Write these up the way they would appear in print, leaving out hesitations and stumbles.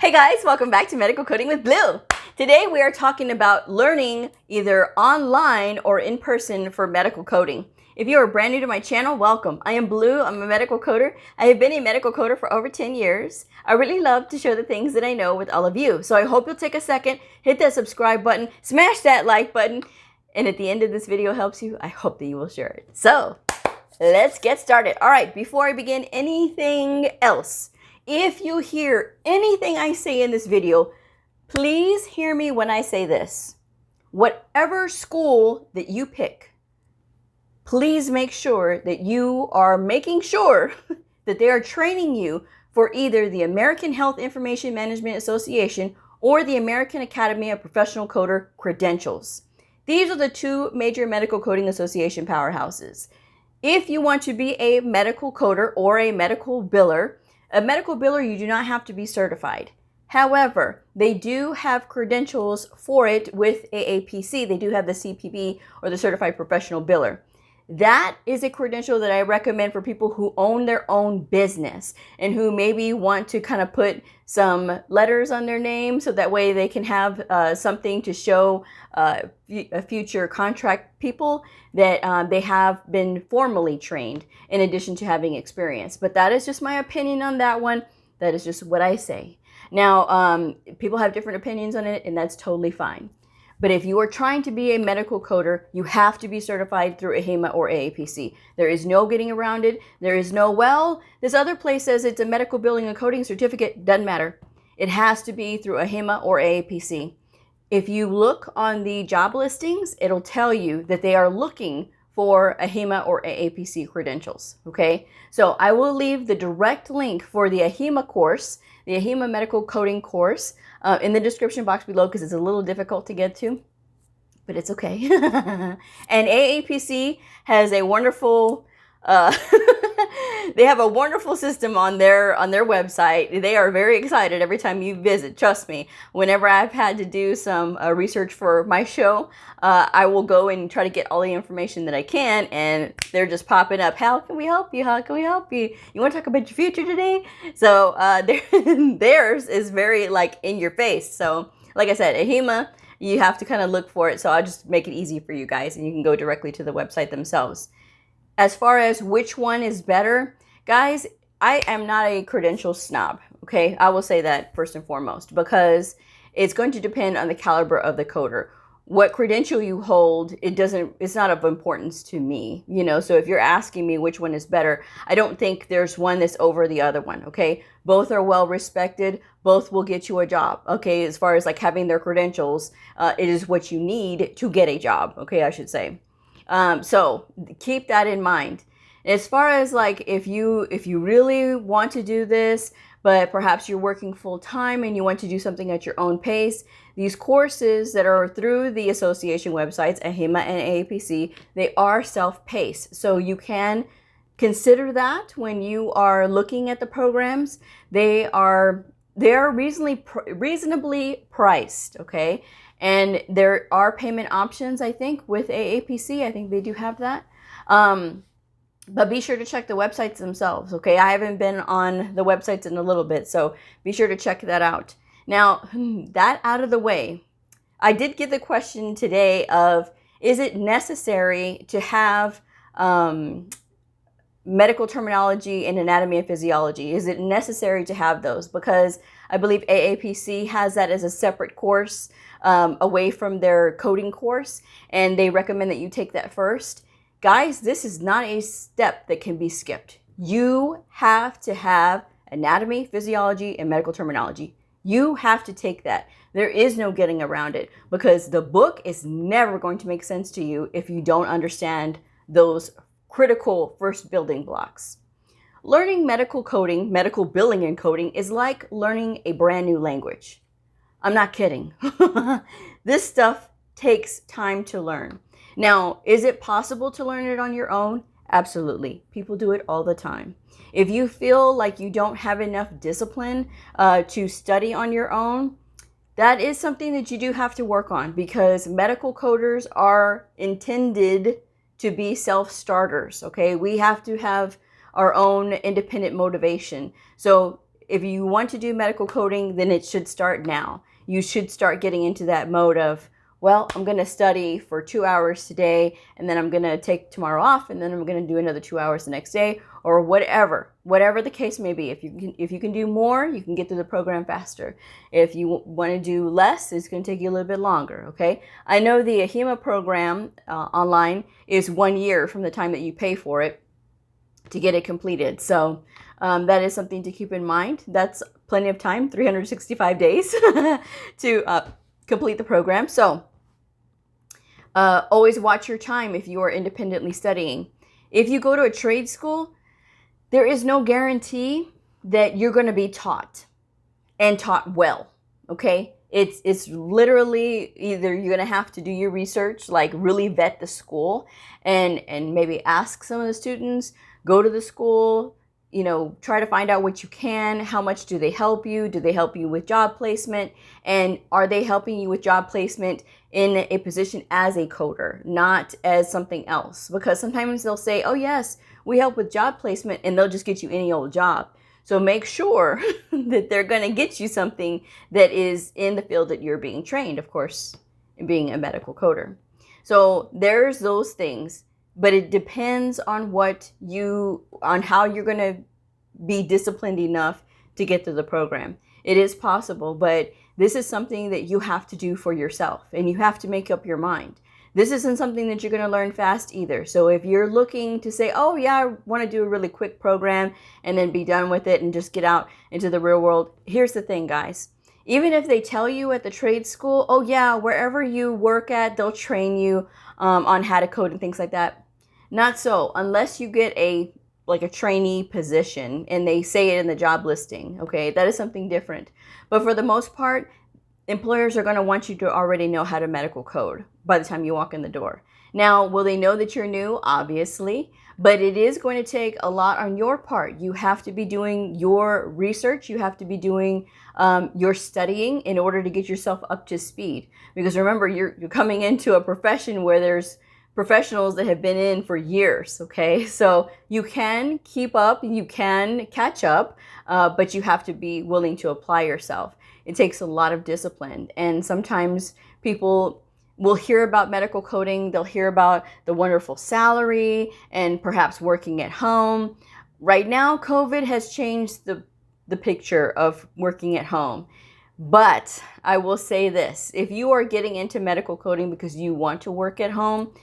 Hey guys, welcome back to Medical Coding with Blue. Today we are talking about learning either online or in person for medical coding. If you are brand new to my channel, welcome. I am Blue. I'm a medical coder. I have been a medical coder for over 10 years. I really love to share the things that I know with all of you. So I hope you'll take a second, hit that subscribe button, smash that like button, and at the end of this video helps you, I hope that you will share it. So let's get started. All right, before I begin anything else, if you hear anything I say in this video, please hear me when I say this. Whatever school that you pick, please make sure that you are making sure that they are training you for either the American Health Information Management Association or the American Academy of Professional Coder credentials. These are the two major medical coding association powerhouses. If you want to be a medical coder or a medical biller, you do not have to be certified. However, they do have credentials for it with AAPC. They do have the CPB or the Certified Professional Biller. That is a credential that I recommend for people who own their own business and who maybe want to kind of put some letters on their name so that way they can have something to show future contract people that they have been formally trained in addition to having experience. But that is just my opinion on that one. That is just what I say. Now, people have different opinions on it, and that's totally fine. But if you are trying to be a medical coder, you have to be certified through AHIMA or AAPC. There is no getting around it. There is no, well, this other place says it's a medical billing and coding certificate. Doesn't matter. It has to be through AHIMA or AAPC. If you look on the job listings, it'll tell you that they are looking for AHIMA or AAPC credentials, okay? So I will leave the direct link for the AHIMA course, the AHIMA medical coding course, in the description box below because it's a little difficult to get to, but it's okay. And AAPC has a wonderful, they have a wonderful system on their website. They are very excited every time you visit. Trust me, whenever I've had to do some research for my show, I will go and try to get all the information that I can, and they're just popping up. How can we help you? How can we help you? You want to talk about your future today? So theirs is very like in your face. So like I said, AHIMA, you have to kind of look for it. So I'll just make it easy for you guys, and you can go directly to the website themselves. As far as which one is better, guys, I am not a credential snob, okay? I will say that first and foremost, because it's going to depend on the caliber of the coder. What credential you hold, it's not of importance to me, you know? So if you're asking me which one is better, I don't think there's one that's over the other one, okay? Both are well respected. Both will get you a job, okay? As far as like having their credentials, it is what you need to get a job, okay, I should say. So keep that in mind. As far as like, if you really want to do this, but perhaps you're working full time and you want to do something at your own pace, these courses that are through the association websites, AHIMA and AAPC, they are self-paced. So you can consider that when you are looking at the programs. They are reasonably priced, okay? And there are payment options, I think, with AAPC. I think they do have that. But be sure to check the websites themselves, okay? I haven't been on the websites in a little bit, so be sure to check that out. Now, that out of the way, I did get the question today of, is it necessary to have medical terminology and anatomy and physiology? Is it necessary to have those? Because I believe AAPC has that as a separate course away from their coding course, and they recommend that you take that first. Guys, this is not a step that can be skipped. You have to have anatomy, physiology, and medical terminology. You have to take that. There is no getting around it because the book is never going to make sense to you if you don't understand those critical first building blocks. Learning medical coding, medical billing and coding is like learning a brand new language. I'm not kidding. This stuff takes time to learn. Now, is it possible to learn it on your own? Absolutely. People do it all the time. If you feel like you don't have enough discipline to study on your own, that is something that you do have to work on because medical coders are intended to be self-starters, okay? We have to have our own independent motivation. So if you want to do medical coding, then it should start now. You should start getting into that mode of, well, I'm going to study for 2 hours today, and then I'm going to take tomorrow off, and then I'm going to do another 2 hours the next day, or whatever the case may be. If you can do more, you can get through the program faster. If you want to do less, it's going to take you a little bit longer. Okay. I know the AHIMA program online is 1 year from the time that you pay for it to get it completed. So that is something to keep in mind. That's plenty of time, 365 days to complete the program. So always watch your time if you are independently studying. If you go to a trade school, there is no guarantee that you're going to be taught and taught well. Okay. It's literally either you're going to have to do your research, like really vet the school and maybe ask some of the students, go to the school, try to find out what you can. How much do they help you? Do they help you with job placement? And are they helping you with job placement in a position as a coder, not as something else? Because sometimes they'll say, oh yes, we help with job placement, and they'll just get you any old job. So make sure that they're going to get you something that is in the field that you're being trained, of course, being a medical coder. So there's those things. But it depends on how you're going to be disciplined enough to get through the program. It is possible, but this is something that you have to do for yourself, and you have to make up your mind. This isn't something that you're going to learn fast either. So if you're looking to say, oh yeah, I want to do a really quick program and then be done with it and just get out into the real world, here's the thing, guys. Even if they tell you at the trade school, oh yeah, wherever you work at, they'll train you on how to code and things like that. Not so, unless you get a trainee position and they say it in the job listing. Okay, that is something different. But for the most part, employers are going to want you to already know how to medical code by the time you walk in the door. Now, will they know that you're new? Obviously, but it is going to take a lot on your part. You have to be doing your research. You have to be doing your studying in order to get yourself up to speed. Because remember, you're coming into a profession where there's professionals that have been in for years. Okay, so you can keep up, you can catch up, but you have to be willing to apply yourself. It takes a lot of discipline, and sometimes people will hear about medical coding, they'll hear about the wonderful salary and perhaps working at home. Right now, COVID has changed the picture of working at home. But I will say this, if you are getting into medical coding because you want to work at home,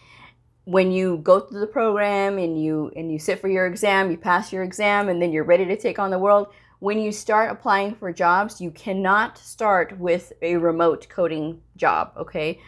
when you go through the program and you sit for your exam, you pass your exam, and then you're ready to take on the world, when you start applying for jobs, you cannot start with a remote coding job, okay?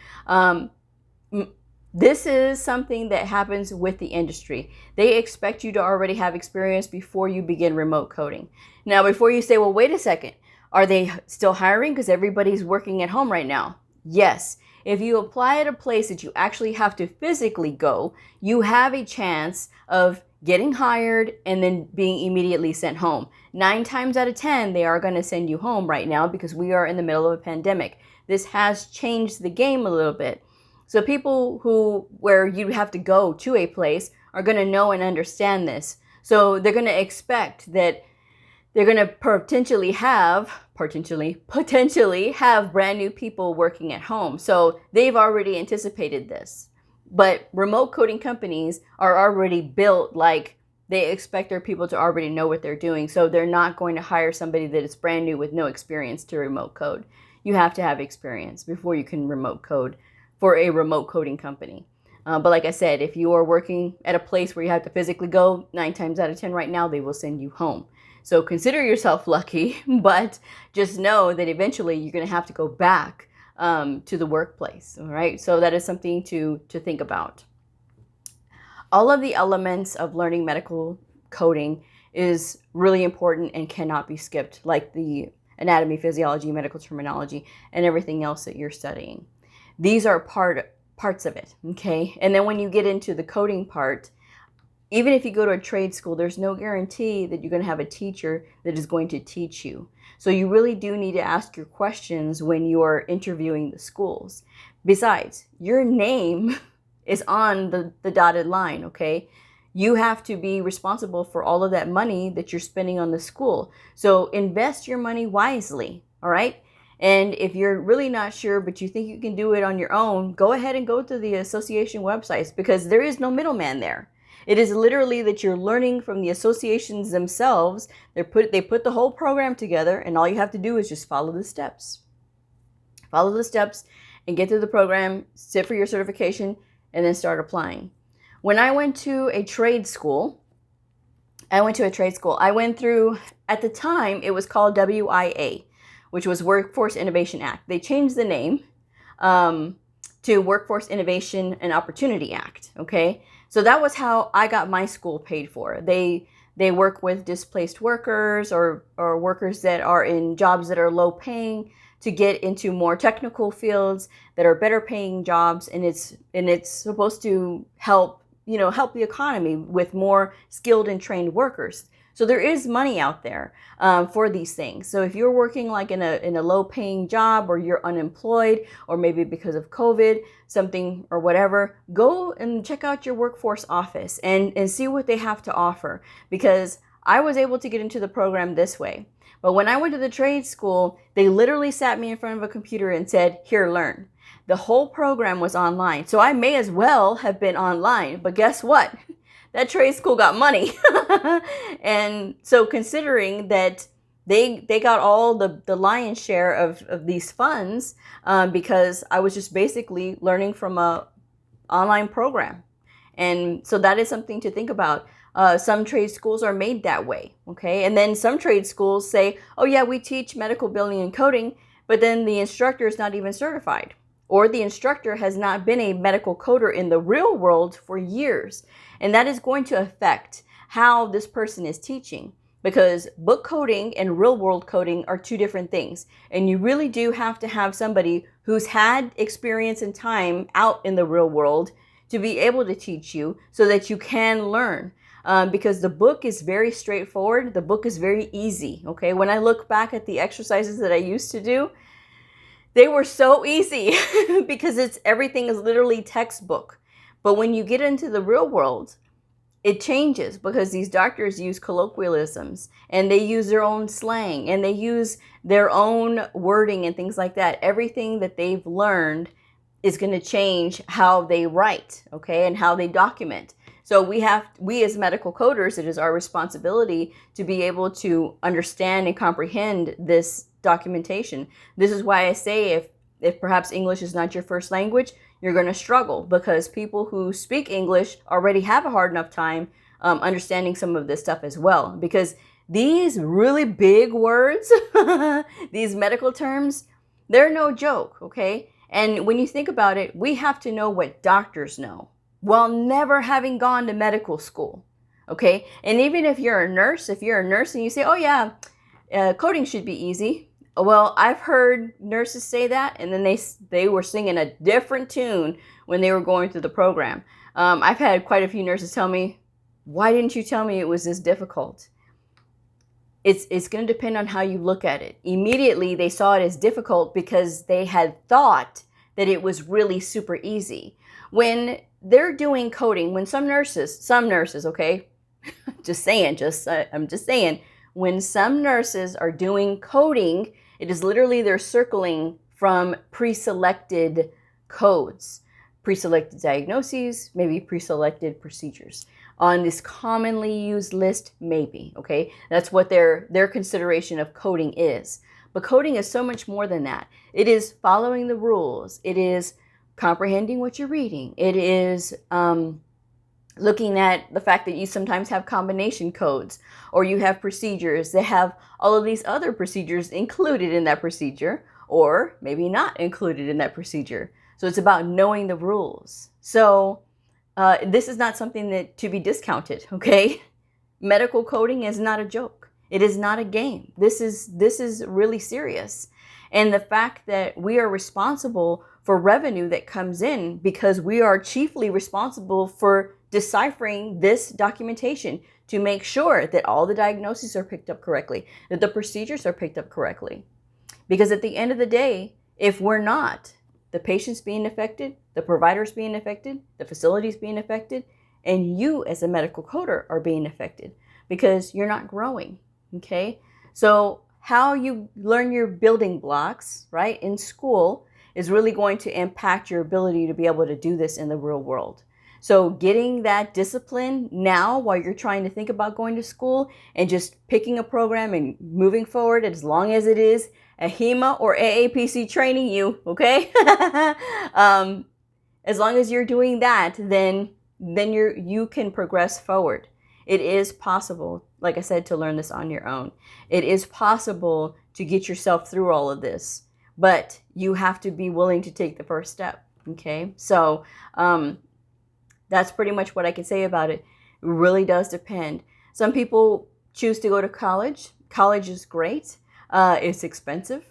This is something that happens with the industry. They expect you to already have experience before you begin remote coding. Now, before you say, well, wait a second, are they still hiring because everybody's working at home right now? Yes. If you apply at a place that you actually have to physically go, you have a chance of getting hired and then being immediately sent home. 9 times out of 10, they are going to send you home right now because we are in the middle of a pandemic. This has changed the game a little bit. So people where you have to go to a place are going to know and understand this. So they're going to expect that they're going to potentially have brand new people working at home. So they've already anticipated this. But remote coding companies are already built like they expect their people to already know what they're doing. So they're not going to hire somebody that is brand new with no experience to remote code. You have to have experience before you can remote code for a remote coding company. But like I said, if you are working at a place where you have to physically go, 9 times out of 10 right now, they will send you home. So consider yourself lucky, but just know that eventually you're going to have to go back to the workplace. All right. So that is something to think about. All of the elements of learning medical coding is really important and cannot be skipped, like the anatomy, physiology, medical terminology, and everything else that you're studying. These are parts of it. Okay. And then when you get into the coding part, even if you go to a trade school, there's no guarantee that you're going to have a teacher that is going to teach you. So you really do need to ask your questions when you're interviewing the schools. Besides, your name is on the dotted line, okay? you have to be responsible for all of that money that you're spending on the school. So invest your money wisely, all right? And if you're really not sure, but you think you can do it on your own, go ahead and go to the association websites, because there is no middleman there. It is literally that you're learning from the associations themselves. They put the whole program together, and all you have to do is just follow the steps. Follow the steps and get through the program, sit for your certification, and then start applying. When I went to a trade school, I went through, at the time, it was called WIA, which was Workforce Innovation Act. They changed the name to Workforce Innovation and Opportunity Act, okay? So that was how I got my school paid for. They work with displaced workers or workers that are in jobs that are low paying to get into more technical fields that are better paying jobs, and it's supposed to help the economy with more skilled and trained workers. So there is money out there for these things. So if you're working like in a low paying job, or you're unemployed, or maybe because of COVID, something or whatever, go and check out your workforce office and see what they have to offer. Because I was able to get into the program this way. But when I went to the trade school, they literally sat me in front of a computer and said, here, learn. The whole program was online. So I may as well have been online. But guess what? That trade school got money. And so considering that they got all the lion's share of these funds, because I was just basically learning from a online program. And so that is something to think about. Some trade schools are made that way, okay? And then some trade schools say, oh yeah, we teach medical billing and coding, but then the instructor is not even certified, or the instructor has not been a medical coder in the real world for years. And that is going to affect how this person is teaching, because book coding and real world coding are two different things. And you really do have to have somebody who's had experience and time out in the real world to be able to teach you so that you can learn. Because the book is very straightforward. The book is very easy, okay? When I look back at the exercises that I used to do, they were so easy because everything is literally textbook. But when you get into the real world, it changes, because these doctors use colloquialisms, and they use their own slang, and they use their own wording and things like that. Everything that they've learned is going to change how they write, okay, and how they document. So we as medical coders, it is our responsibility to be able to understand and comprehend this documentation. This is why I say if perhaps English is not your first language, you're going to struggle, because people who speak English already have a hard enough time understanding some of this stuff as well. Because these really big words, these medical terms, they're no joke, okay? And when you think about it, we have to know what doctors know while never having gone to medical school, okay? And even if you're a nurse and you say, oh yeah, coding should be easy. Well, I've heard nurses say that, and then they were singing a different tune when they were going through the program. I've had quite a few nurses tell me, why didn't you tell me it was this difficult? It's going to depend on how you look at it. Immediately, they saw it as difficult because they had thought that it was really super easy. When they're doing coding, when some nurses, okay, I'm just saying, when some nurses are doing coding, it is literally they're circling from pre-selected codes, pre-selected diagnoses, maybe pre-selected procedures on this commonly used list, maybe, okay? That's what their consideration of coding is. But coding is so much more than that. It is following the rules. It is comprehending what you're reading. It is looking at the fact that you sometimes have combination codes, or you have procedures that have all of these other procedures included in that procedure, or maybe not included in that procedure. So it's about knowing the rules. So this is not something that to be discounted, okay? Medical coding is not a joke. It is not a game. This is really serious. And the fact that we are responsible for revenue that comes in, because we are chiefly responsible for deciphering this documentation to make sure that all the diagnoses are picked up correctly, that the procedures are picked up correctly. Because at the end of the day, if we're not, the patient's being affected, the provider's being affected, the facility's being affected, And you as a medical coder are being affected because you're not growing, okay? So how you learn your building blocks, right, in school is really going to impact your ability to be able to do this in the real world. So getting that discipline now while you're trying to think about going to school and just picking a program and moving forward, as long as it is AHIMA or AAPC training you, okay? As long as you're doing that, then you can progress forward. It is possible, like I said, to learn this on your own. It is possible to get yourself through all of this, but you have to be willing to take the first step, okay? So that's pretty much what I can say about it. It really does depend. Some people choose to go to college. College is great. It's expensive.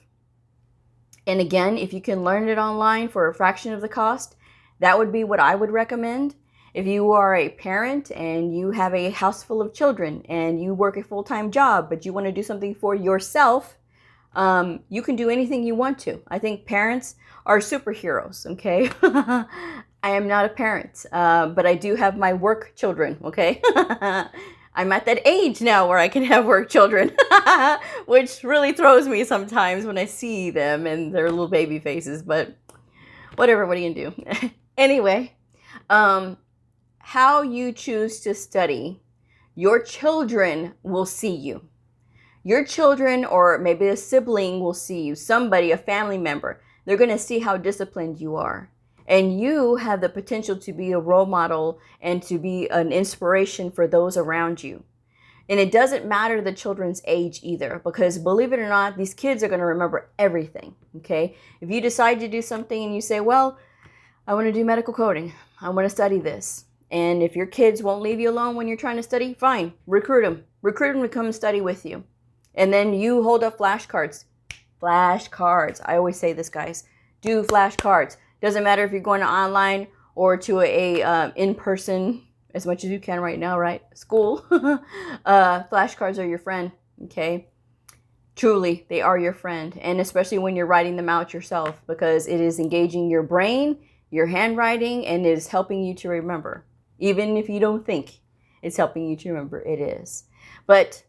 And again, if you can learn it online for a fraction of the cost, that would be what I would recommend. If you are a parent and you have a house full of children and you work a full-time job, but you want to do something for yourself, you can do anything you want to. I think parents are superheroes, okay? I am not a parent, but I do have my work children, okay? I'm at that age now where I can have work children, which really throws me sometimes when I see them and their little baby faces, but whatever, what are you gonna do? Anyway, how you choose to study, your children will see you. Your children, or maybe a sibling, will see you. Somebody, a family member, they're going to see how disciplined you are. And you have the potential to be a role model and to be an inspiration for those around you. And it doesn't matter the children's age either, because believe it or not, these kids are going to remember everything, okay? If you decide to do something and you say, well, I want to do medical coding, I want to study this. And if your kids won't leave you alone when you're trying to study, fine, recruit them. Recruit them to come study with you. And then you hold up flashcards. Flashcards. I always say this, guys. Do flashcards. Doesn't matter if you're going to online or to a in-person, as much as you can right now, right? School. Flashcards are your friend, okay? Truly, they are your friend. And especially when you're writing them out yourself, because it is engaging your brain, your handwriting, and it is helping you to remember. Even if you don't think it's helping you to remember, it is. But,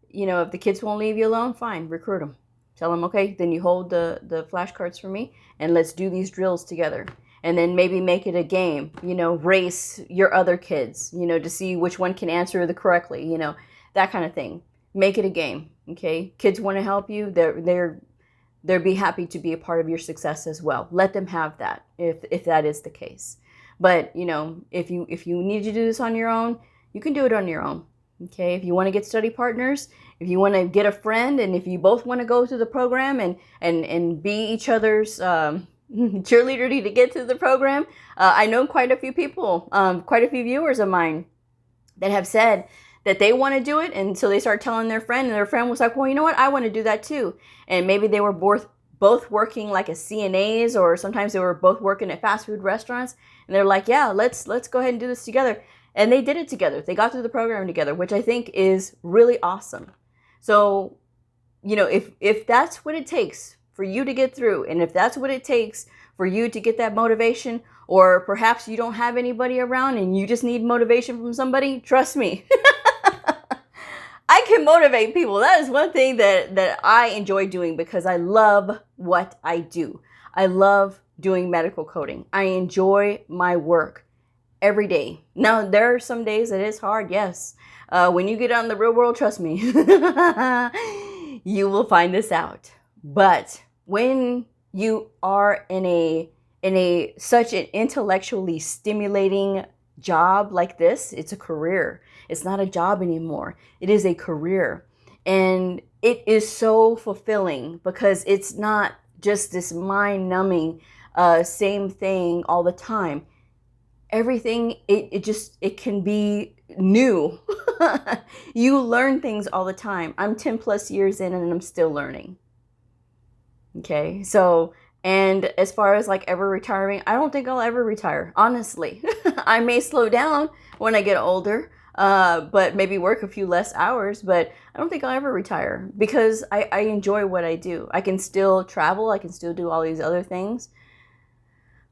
you know, if the kids won't leave you alone, fine, recruit them. Tell them, okay, then you hold the flashcards for me, and let's do these drills together. And then maybe make it a game, you know, race your other kids, you know, to see which one can answer the correctly, you know, that kind of thing. Make it a game, okay? Kids want to help you. They'll be happy to be a part of your success as well. Let them have that if that is the case. But, you know, if you need to do this on your own, you can do it on your own, okay? If you want to get study partners, if you want to get a friend, and if you both want to go through the program and be each other's cheerleader to get to the program, I know quite a few people, quite a few viewers of mine that have said that they want to do it, and so they start telling their friend, and their friend was like, well, you know what, I want to do that too. And maybe they were both working like as CNAs, or sometimes they were both working at fast food restaurants, and they're like, yeah, let's go ahead and do this together. And they did it together. They got through the program together, which I think is really awesome. So, you know, if that's what it takes for you to get through, and if that's what it takes for you to get that motivation, or perhaps you don't have anybody around and you just need motivation from somebody, trust me, I can motivate people. That is one thing that I enjoy doing, because I love what I do. I love doing medical coding. I enjoy my work every day. Now, there are some days that it's hard, yes. When you get out in the real world, trust me, you will find this out. But when you are in a such an intellectually stimulating job like this, it's a career. It's not a job anymore. It is a career. And it is so fulfilling, because it's not just this mind-numbing same thing all the time. Everything, it can be new. You learn things all the time. I'm 10 plus years in and I'm still learning. Okay, so, and as far as like ever retiring, I don't think I'll ever retire, honestly. I may slow down when I get older, but maybe work a few less hours, but I don't think I'll ever retire, because I enjoy what I do. I can still travel, I can still do all these other things.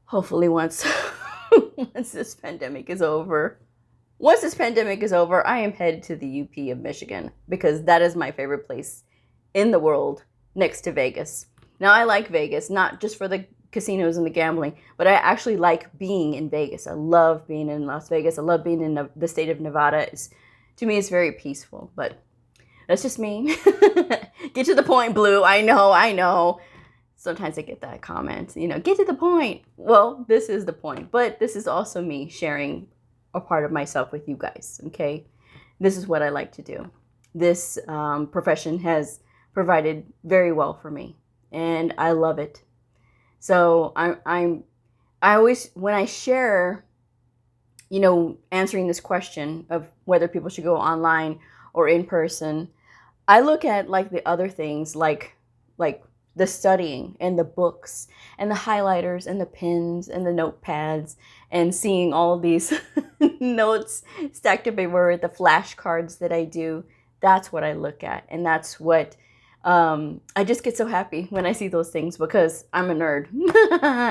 Hopefully once this pandemic is over. Once this pandemic is over, I am headed to the UP of Michigan because that is my favorite place in the world next to Vegas. Now, I like Vegas, not just for the casinos and the gambling, but I actually like being in Vegas. I love being in Las Vegas. I love being in the state of Nevada. To me, it's very peaceful, but that's just me. Get to the point, Blue. I know. Sometimes I get that comment, get to the point. Well, this is the point, but this is also me sharing a part of myself with you guys, okay? This is what I like to do. This profession has provided very well for me, and I love it. So I always, when I share, answering this question of whether people should go online or in person, I look at like the other things, like the studying and the books and the highlighters and the pens and the notepads and seeing all these notes stacked up everywhere, the flashcards that I do. That's what I look at. And that's what I just get so happy when I see those things because I'm a nerd.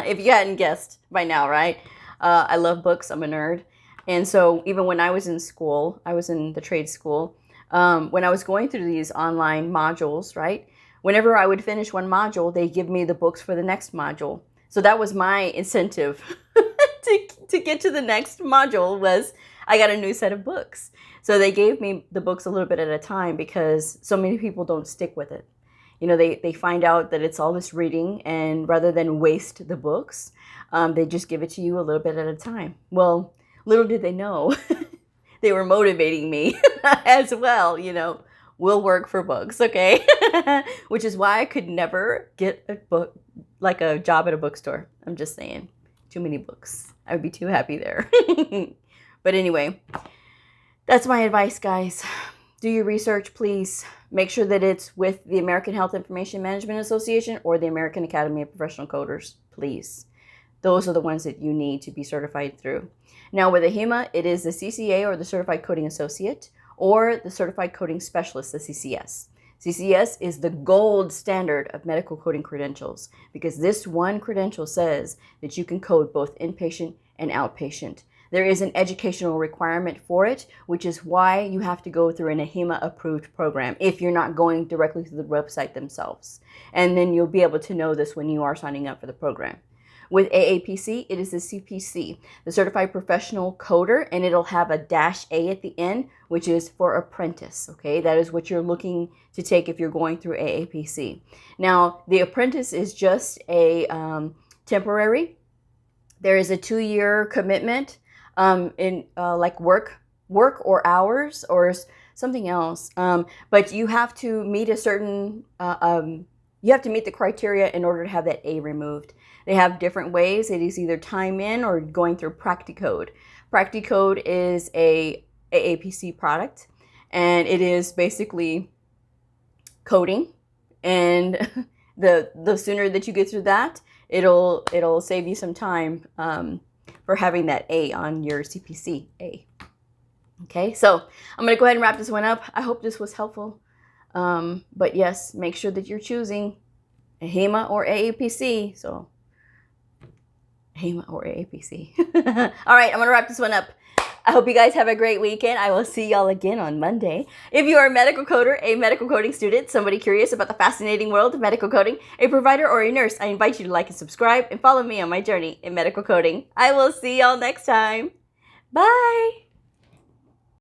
If you hadn't guessed by now, right? I love books. I'm a nerd. And so even when I was in school, I was in the trade school, when I was going through these online modules, right? Whenever I would finish one module, they give me the books for the next module. So that was my incentive to get to the next module was I got a new set of books. So they gave me the books a little bit at a time because so many people don't stick with it. They find out that it's all this reading, and rather than waste the books, they just give it to you a little bit at a time. Well, little did they know, they were motivating me as well, Will work for books, okay? Which is why I could never get a book, like a job at a bookstore. I'm just saying, too many books. I would be too happy there. But anyway, that's my advice, guys. Do your research, please. Make sure that it's with the American Health Information Management Association or the American Academy of Professional Coders, please. Those are the ones that you need to be certified through. Now with AHIMA, it is the CCA or the Certified Coding Associate, or the Certified Coding Specialist, the CCS. CCS is the gold standard of medical coding credentials because this one credential says that you can code both inpatient and outpatient. There is an educational requirement for it, which is why you have to go through an AHIMA-approved program if you're not going directly to the website themselves. And then you'll be able to know this when you are signing up for the program. With AAPC, it is the CPC, the Certified Professional Coder, and it'll have a -A at the end, which is for apprentice, okay? That is what you're looking to take if you're going through AAPC. Now, the apprentice is just a temporary. There is a 2-year commitment in like work or hours or something else. But you have to meet a certain, you have to meet the criteria in order to have that A removed. They have different ways. It is either time in or going through Practicode. Practicode is a AAPC product, and it is basically coding. And the sooner that you get through that, it'll save you some time for having that A on your CPC A. Okay, so I'm gonna go ahead and wrap this one up. I hope this was helpful. But yes, make sure that you're choosing AHIMA or AAPC. So AHIMA or AAPC. All right, I'm going to wrap this one up. I hope you guys have a great weekend. I will see y'all again on Monday. If you are a medical coder, a medical coding student, somebody curious about the fascinating world of medical coding, a provider, or a nurse, I invite you to like and subscribe and follow me on my journey in medical coding. I will see y'all next time. Bye.